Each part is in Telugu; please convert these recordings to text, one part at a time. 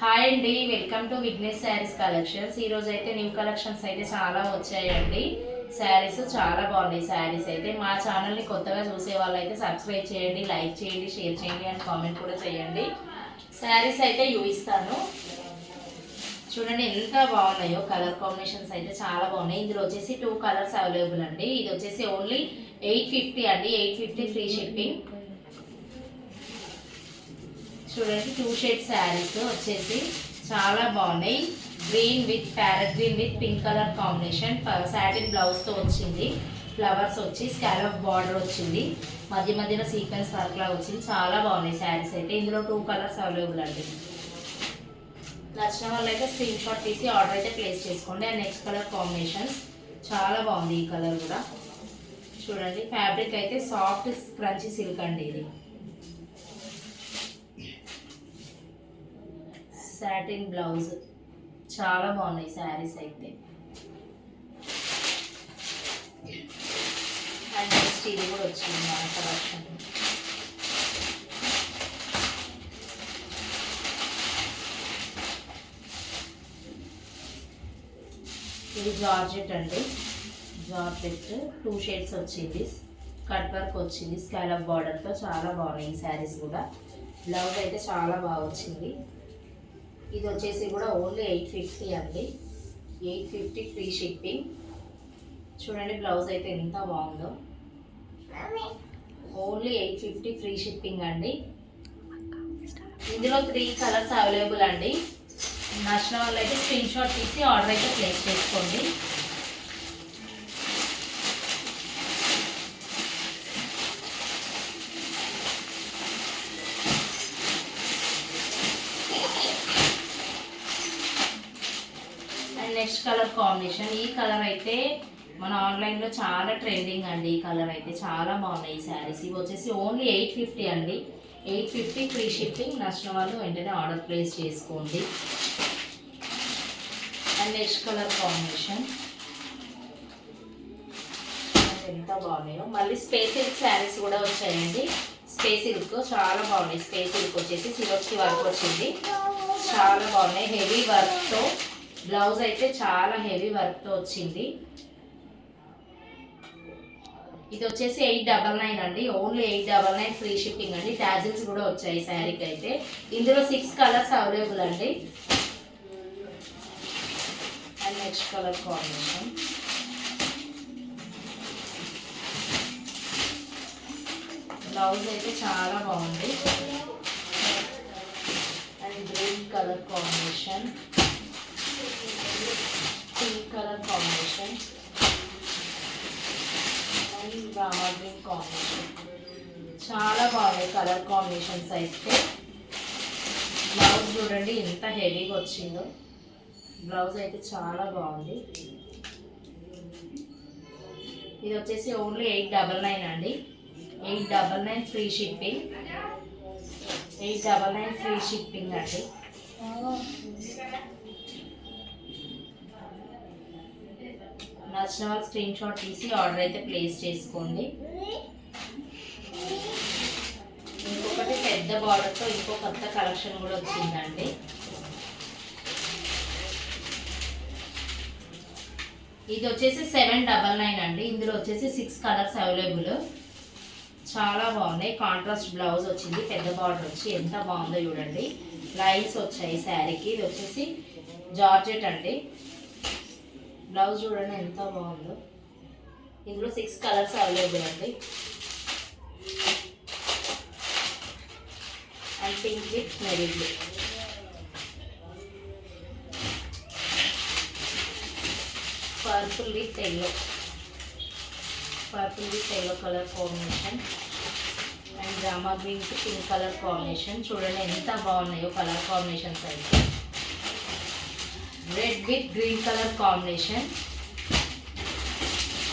హాయ్ అండి, welcome to Vignesh saris collections. ఈరోజు అయితే న్యూ కలెక్షన్స్ అయితే చాలా వచ్చాయండి. శారీస్ చాలా బాగున్నాయి. శారీస్ అయితే మా ఛానల్ని కొత్తగా చూసే వాళ్ళు అయితే సబ్స్క్రైబ్ చేయండి, లైక్ చేయండి, షేర్ చేయండి అండ్ కామెంట్ కూడా చేయండి. శారీస్ అయితే చూపిస్తాను చూడండి ఎంత బాగున్నాయో. కలర్ కాంబినేషన్స్ అయితే చాలా బాగున్నాయి. ఇందులో వచ్చేసి 2 కలర్స్ అవైలబుల్ అండి. ఇది వచ్చేసి ఓన్లీ 850 అండి. 850 ఫ్రీ షిప్పింగ్. చూడండి 2 షేడ్ శారీస్ వచ్చేసి చాలా బాగున్నాయి. Green with parrot green with pink colour combination. Satin బ్లౌజ్తో వచ్చింది. ఫ్లవర్స్ వచ్చి స్కాలప్ బార్డర్ వచ్చింది. మధ్య మధ్యలో సీక్వెన్స్ వర్క్ లా వచ్చింది. చాలా బాగున్నాయి శారీస్ అయితే. ఇందులో 2 కలర్స్ అవైలబుల్ అండి. నచ్చిన వాళ్ళు అయితే స్క్రీన్ షాట్ తీసి ఆర్డర్ అయితే ప్లేస్ చేసుకోండి. అండ్ నెక్స్ట్ కలర్ కాంబినేషన్స్ చాలా బాగుంది. ఈ కలర్ కూడా చూడండి. ఫ్యాబ్రిక్ అయితే సాఫ్ట్ క్రంచీ సిల్క్ అండి. ఇది సాటిన్ బ్లౌజ్ చాలా బాగున్నాయి శారీస్ అయితే. అండ్ నెక్స్ట్ ఇది కూడా వచ్చింది మన కలెక్షన్. ఇది జార్జెట్ అండి. జార్జెట్ 2 షేడ్స్ వచ్చింది. కట్ వర్క్ వచ్చింది స్కాలప్ బార్డర్తో. చాలా బాగున్నాయి ఈ శారీస్ కూడా. బ్లౌజ్ అయితే చాలా బాగా వచ్చింది. ఇది వచ్చేసి కూడా ఓన్లీ 850 అండి. 850 ఫ్రీ షిప్పింగ్. చూడండి బ్లౌజ్ అయితే ఎంత బాగుందో. ఓన్లీ 850 ఫ్రీ షిప్పింగ్ అండి. ఇందులో 3 కలర్స్ అవైలబుల్ అండి. నచ్చిన వాళ్ళు అయితే స్క్రీన్ షాట్ తీసి ఆర్డర్ అయితే ప్లేస్ చేసుకోండి. Next colour combination. ఈ కలర్ అయితే మన ఆన్లైన్లో చాలా ట్రెండింగ్ అండి. ఈ కలర్ అయితే చాలా బాగున్నాయి ఈ శారీస్. ఇవి వచ్చేసి ఓన్లీ 850 అండి. 850 ఫ్రీ షిప్పింగ్. నచ్చిన వాళ్ళు వెంటనే ఆర్డర్ ప్లేస్ చేసుకోండి. అండ్ నెక్స్ట్ కలర్ కాంబినేషన్ ఎంత బాగున్నాయో. మళ్ళీ స్పేస్ సిల్క్ శారీస్ కూడా వచ్చాయండి. స్పేస్ సిల్క్ చాలా బాగున్నాయి. స్పేస్ సిల్క్ వచ్చేసి సిరోస్కి వర్క్ వచ్చింది. చాలా బాగున్నాయి. హెవీ వర్క్తో బ్లౌజ్ అయితే చాలా హెవీ వర్క్తో వచ్చింది. ఇది వచ్చేసి 899 అండి. ఓన్లీ 899 ఫ్రీ షిప్పింగ్ అండి. టాజిల్స్ కూడా వచ్చాయి శారీకి అయితే. ఇందులో 6 కలర్స్ అవైలబుల్ అండి. And next colour combination. Blouse అయితే చాలా బాగుంది. And green colour combination, pink colour combination and rama green combination. చాలా బాగున్నాయి కలర్ కాంబినేషన్స్ అయితే. బ్లౌజ్ చూడండి ఎంత హెవీగా వచ్చిందో. బ్లౌజ్ అయితే చాలా బాగుంది. ఇది వచ్చేసి ఓన్లీ 899 అండి. 899 ఫ్రీ షిప్పింగ్. 899 ఫ్రీ షిప్పింగ్ అండి. నచ్చిన వాళ్ళు స్క్రీన్ షాట్ తీసి ఆర్డర్ అయితే ప్లేస్ చేసుకోండి. ఇంకొకటి పెద్ద బార్డర్తో ఇంకో కొత్త కలెక్షన్ కూడా వచ్చిందండి. ఇది వచ్చేసి 799 అండి. ఇందులో వచ్చేసి 6 కలర్స్ అవైలబుల్. చాలా బాగున్నాయి. కాంట్రాస్ట్ బ్లౌజ్ వచ్చింది. పెద్ద బార్డర్ వచ్చి ఎంత బాగుందో చూడండి. లైన్స్ వచ్చాయి శారీకి. ఇది వచ్చేసి జార్జెట్ అండి. బ్లౌజ్ చూడండి ఎంత బాగుందో. ఇందులో 6 కలర్స్ అవైలబుల్ అండి. And pink with merry blue. Purple with yellow. Purple with yellow colour combination. And rama green కి పింక్ కలర్ కాంబినేషన్. చూడండి ఎంత బాగున్నాయో కలర్ కాంబినేషన్స్ అయితే. Red with green colour combination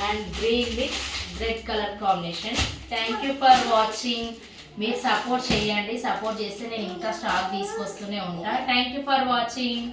and green with red colour combination. Thank you for watching. మీరు సపోర్ట్ చేయండి. సపోర్ట్ చేస్తే నేను ఇంకా స్టాక్ తీసుకొస్తూనే ఉంటా. Thank you for watching.